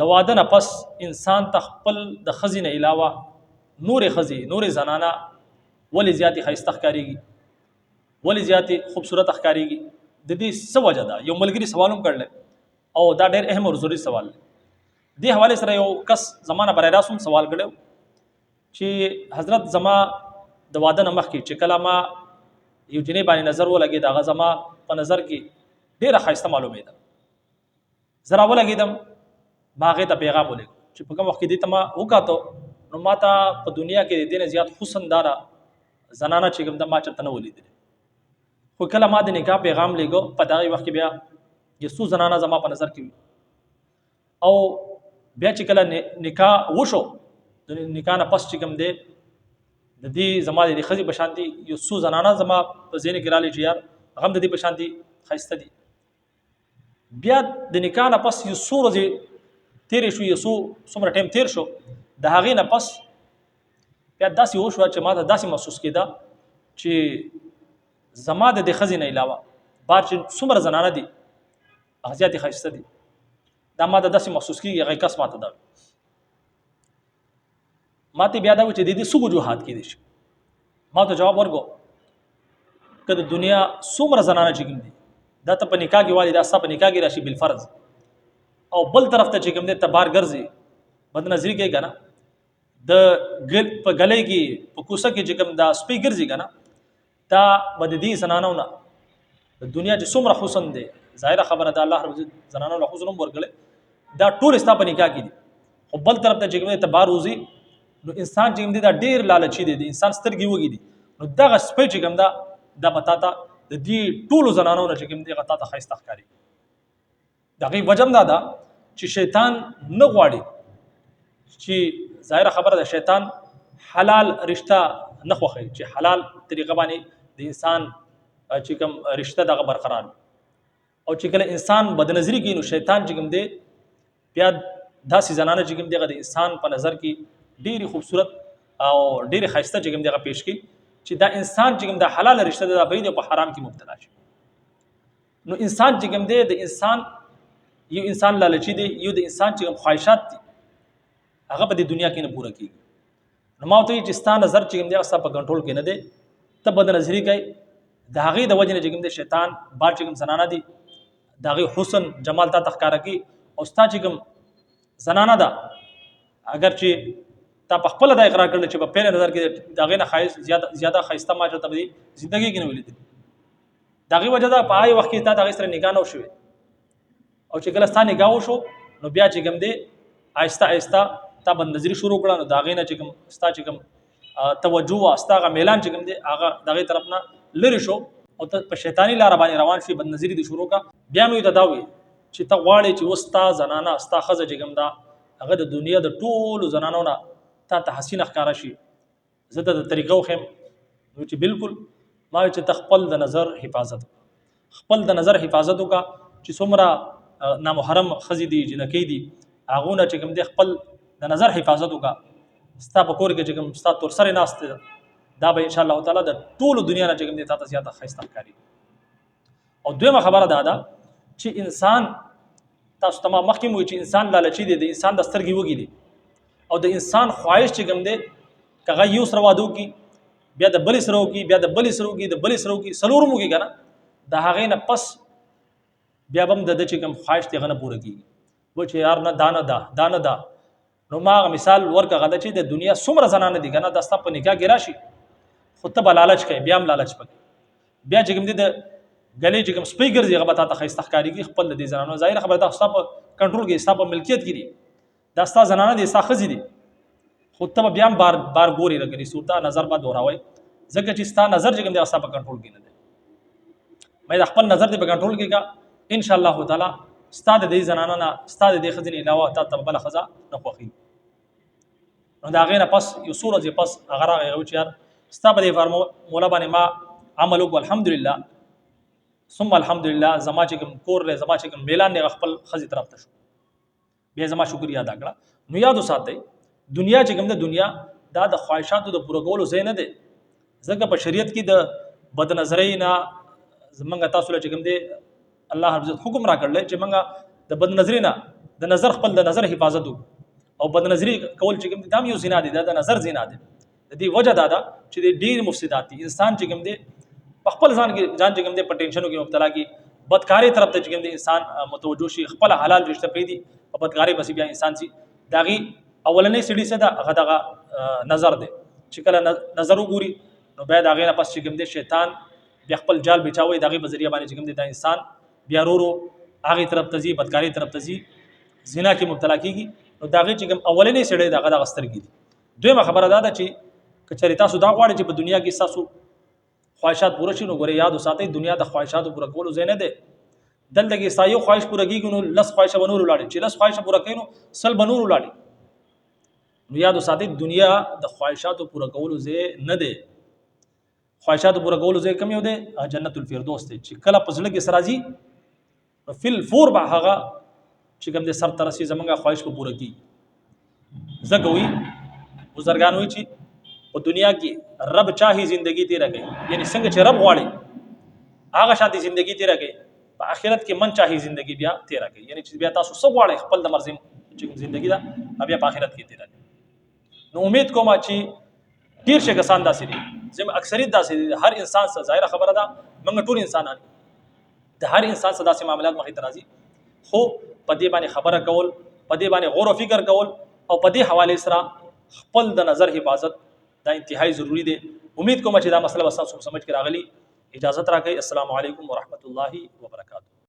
د واده نه پس انسان ته خپل د ښځې نه علاوه نورې ښځې نورې زنانه ولې زیاتې ښایسته ښکارېږي، ولې زیاتې خوبصورت ښکارېږي؟ د دې څه وجه ده؟ یو ملګري سوال هم کړلی او دا ډېر اهم او ضروري سوال دی. دې حوالې سره یو کس زما نه برای راست هم سوال کړی چې حضرت زما د واده نه مخکې چې کله ما یو جنۍ باندې نظر ولګېد، هغه زما په نظر کې ډېره ښایسته معلومېده. زه راولګېدم، ما هغې ته پیغام ولېږه چې په کوم وخت کې دې ته ما وکاته نو ما ته په دنیا کې د دې نه زیات حسنداره زنانه چې کوم ده ما چېرته نه ولیدلې. خو کله ما د نکاح پیغام لېږه په دغه وخت کې بیا یو څو زنانه زما په نظر کې وي او بیا چې کله نکاح وشو، د نکاح نه پس چې کوم دی د دې زما د ښځې په شان دي یو څو زنانه زما په ذهن کې راغلې چې یار هغه هم د دې په شان دي ښایسته دي. بیا د نکاح نه پس یو څو ورځې تېرې شو، یو څومره ټایم تېر شو، د هغې نه پس بیا داسې وشوه چې ما ته داسې محسوس کېده چې زما د دې ښځې نه علاوه بار چې څومره زنانه دي هغه زیاتې ښایسته دي. دا ما ته داسې محسوس کېږي، هغې کس ما ته دا ما ته بیا دا و چې د دې څه وجوهات کېدای شي. ما ته جواب ورکړو که د دنیا څومره زنانه چې کوم دي دا ته په نکاح کې والي، دا ستا په نکاح کې راشي بالفرض، او بل طرف ته چې کوم دی ته بار ګرځي بدنظري کوي که نه، د په ګلۍ کې په کوڅه کې چې کوم دا سپی ګرځي که نه، دا به د دې زنانو نه د دنیا چې څومره حسن دی، ظاهره خبره ده الله رب عزت زنانو له حسن هم ورکړی، دا ټول ستا په نکاح کې دي. خو بل طرف ته چې کوم دی ته بار وځي نو انسان چې کوم دی دا ډېر لالچي دی، د انسان سترګې وږي دي، نو دغه سپی چې کوم ده دا به تا ته د دې ټولو زنانو نه چې کوم دی هغه تا ته ښایسته ښکاري. د هغې وجه هم دا ده چې شیطان نه غواړي چې ظاهره خبره ده شیطان حلال رشته نه خوښوي چې حلال طریقه باندې د انسان چې کوم رشته دغه برقرار وي. او چې کله انسان بدنظري کوي نو شیطان چې کوم دی بیا داسې زنانه چې کوم دی هغه د انسان په نظر کې ډېرې خوبصورت او ډېرې ښایسته چې کوم دی هغه پیش کړي چې دا انسان چې کوم دا حلاله رشته ده دا برید او په حرام کې مبتلا شي. نو انسان چې کوم دی د انسان یو انسان لالچي دی، یو د انسان چې کوم خواهشات دي هغه په دې دنیا کې نه پوره کېږي. نو ما ورته وایي چې ستا نظر چې کوم دی هغه ستا په کنټرول کې نه دی، ته بدنظري کوي، د هغې د وجې نه چې کوم دی شیطان بار چې کوم زنانه دي د هغې حسن جمال تا ته ښکاره کوي، او ستا چې کوم زنانه ده اگر چې تا په خپله دا اقرار کړل چې په پیل نظر کې د هغې نه زیاده ښایسته ما چېرته په دې زندګۍ کې نه ولیدلي. د هغې وجه ده په هغې وخت کې تا د هغې سره نکاح نه وشوې، او چې کله ستا نکاح وشو نو بیا چې کوم دی آهسته آهسته تا بدنظري شروع کړه، نو د هغې نه چې کوم ستا چې کوم توجه وه، ستا هغه میلان چې کوم دی هغه د هغې طرف نه لرې شو او ته په شیطاني لاره باندې روان شوې، بدنظري دې شروع کړه. بیا مې ورته دا وویل چې ته غواړې چې اوس ستا زنانه ستا ښځه چې کوم ده هغه د دنیا د ټولو زنانو نه تا ته حسینه ښکاره شي، زه ته د طریقه وښیم. نو چې بالکل ما وایي چې ته خپل د نظر حفاظت خپل د نظر حفاظت وکړه چې څومره نامحرم ښځې دي جنکۍ دي هغو نه چې کوم دی خپل د نظر حفاظت وکړه. ستا په کور کې چې کوم ستا تور سرې ناست دی دا به انشاءالله تعالی د ټولو دنیا نه چې کوم دی تا ته زیاته ښایسته ښکاري. او دویمه خبره دا ده چې انسان تاسو ته ما مخکې مو وایي چې انسان لالچي دی، د انسان د سترګې وږي دي، او د انسان خواهش چې کوم دی که هغه یو سره واده وکړي بیا د بلې سره وکړي بیا د بلې سره وکړي د بلې سره وکړي څلور هم وکړي که نه، د هغې نه پس بیا به هم د ده چې کوم خواهش دی هغه نه پوره کېږي. و چې یار نه دا نه ده دا نه ده. نو ما هغه مثال ورکړه هغه ده چې د دنیا څومره زنانه دي که نه دا ستا په نکاح کې راشي، خو ته به لالچ کوې، بیا هم لالچ پکې، بیا چې کوم دی د ګلې چې کوم سپی ګرځي هغه به تا ته ښایسته ښکارېږي. خپل د دې زنانو ظاهره خبره ده ستا په کنټرول کې ستا په ملکیت کې دي، دا ستا زنانه دي ستا ښځې دي، خو ته به بیا هم بار ګورې لګنې سورته نظر به دوراوئ ځکه چې ستا نظر چې کوم دی ستا په کنټرول کې نه دی. مې د خپل نظر دې په کنټرول کې کا انشاءالله تعالی ستا د دې زنانه نه ستا د دې ښځې نه علاوه تا ته بله ښځه نه خوښېږي. نو د هغې نه پس یو څو ورځې پس هغه راغی هغه چې یار ستا په دې فارموله باندې ما عمل وکړو الحمدلله ثم الحمدلله، زما چې کوم کور دی زما چې کوم میلان دی خپل ښځې طرف ته شو، بیا زما شکر ادا کړه. نو یاد وساتئ دنیا چې کوم ده دنیا دا د خواهشاتو د پوره کولو ځای نه دی، ځکه په شریعت کې د بدنظرۍ نه زمونږ تاسو له چې کوم دی الله رب عزت حکم را کړلی چې موږ د بدنظرۍ نه د نظر خپل د نظر حفاظت او بد نظری کول چې کوم دي دا یو زنا دي دا د نظر زنا دي. د دې وجه دا ده چې د ډیر مفسدات دي. انسان چې کوم دي په خپل ځان چې کوم دي په ټینشنو کې مبتلا کی بدکاری طرف ته چې کوم دي انسان متوجه شي خپل حلال رشتہ پیدي په بدکاری بس بیا انسان سي داغي اولنې سړي څه دا هغه دغه نظر دی چې کله نظر وګوري نو بیا داغه نه پس چې کوم دي شیطان بیا خپل جال بچاوي داغه بذریعہ باندې چې کوم دي دا انسان بیا ورو هغه طرف ته ځي بدکاری طرف ته ځي زنا کې مبتلا کیږي. نو داغه چې کوم اولنې سړي دغه د غسترګي دي. دویمه خبره دا ده چې کچری تاسو دا غواړئ چې په دنیا کې تاسو خواهشات پوره شي نو ګوره یاد وساتئ دنیا د خواهشاتو پوره کولو ځای نه دی. دلته کې سایو خواهش پوره کیږي نو لس خواهش بنور ولاړي چې لس خواهش پوره کینو سل بنور ولاړي. نو یاد وساتئ دنیا د خواهشاتو پوره کولو ځای نه دی. خواهشاتو پوره کولو ځای کوم یو دی جنت الفردوس دی چې کله په ځل کې سرازي فل فور به هغه چې کوم د سر ترسي زمونږه خواهش کو پوره کی. زګوي بزرګان وي چې په دنیا کې رب چاهي زندگی تیرا کوي یعنی څنګه چې رب غواړي هغه شانتي زندگی تیرا کوي په آخرت کې من چاهي زندگی بیا تیرا کوي یعنی چې بیا تاسو څو غواړئ خپل د مرزي چې زندگی دا بیا په آخرت کې تیرا کوي. نو امید کوم چې ډیر شي کسان داسې دي زم اکثریت داسې دي. هر انسان سره ظاهر خبره ده موږ ټول انسانان د هر انسان سره داسې معاملات مخې ته راځي خو په دې باندې خبره کول په دې باندې غور او فکر کول او په دې حواله سره خپل د نظر حفاظت دا انتهایی ضروری دی. امید کوم چې دا مسله تاسو سمجھ کې راغلی. اجازه راکړئ. السلام علیکم ورحمت الله وبرکاته.